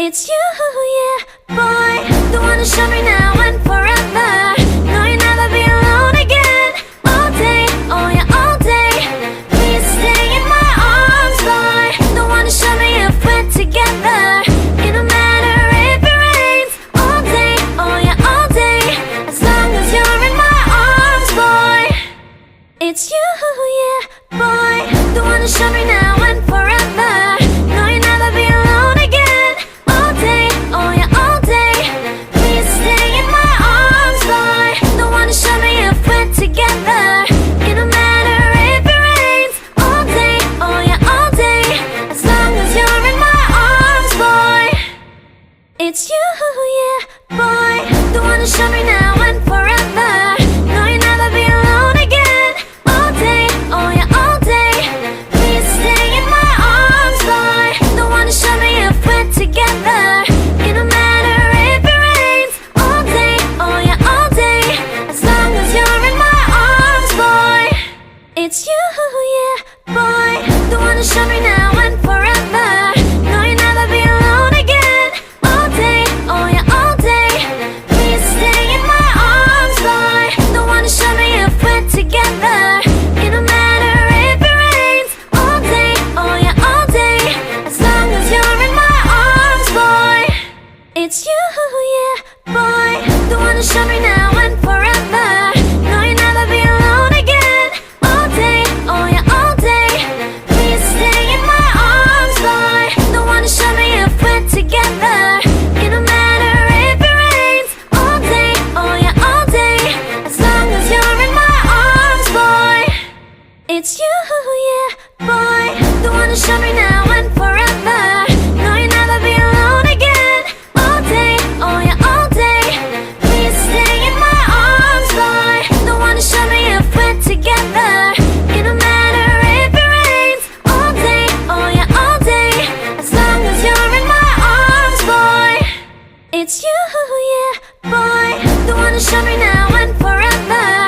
It's you, yeah, boy. The one to show me now and forever. No, you'll never be alone again. All day, oh yeah, all day. Please stay in my arms, boy. The one to show me if we're together. It don't matter if it rains. All day, oh yeah, all day. As long as you're in my arms, boy. It's you, yeah, boy. The one to show me now and forever. No, you'll never be alone again. All day, oh yeah, all day. Please stay in my arms, boy. The one to show me if we're together. It don't matter if it rains. All day, oh yeah, all day. As long as you're in my arms, boy. It's you, yeah, boy. The one to show me now and forever. No, you'll never be alone again. All day, oh yeah, all day. Please stay in my arms, boy. The one to show me if we're together. It don't matter if it rains. All day, oh yeah, all day. As long as you're in my arms, boy. It's you, yeah, boy. The one to show me now and forever. No, you'll never be alone again. All day, oh yeah, all day. Please stay in my arms, boy. The one to show me if we're together. It don't matter if it rains. All day, oh yeah, all day. As long as you're in my arms, boy. It's you, yeah, boy. The one to show me now and forever. No, you'll never be alone again. All day, oh yeah, all day. Please stay in my arms, boy. The one to show me if we're together. It don't matter if it rains. All day, oh yeah, all day. As long as you're in my arms, boy. It's you, yeah, boy. The one to show me now and forever. No, you'll never be alone again. All day, oh yeah, all day. Please stay in my arms, boy. The one to show me if we're together. It don't matter if it rains. All day, oh yeah, all day. As long as you're in my arms, boy. It's you, yeah, boy. The one to show me now and forever.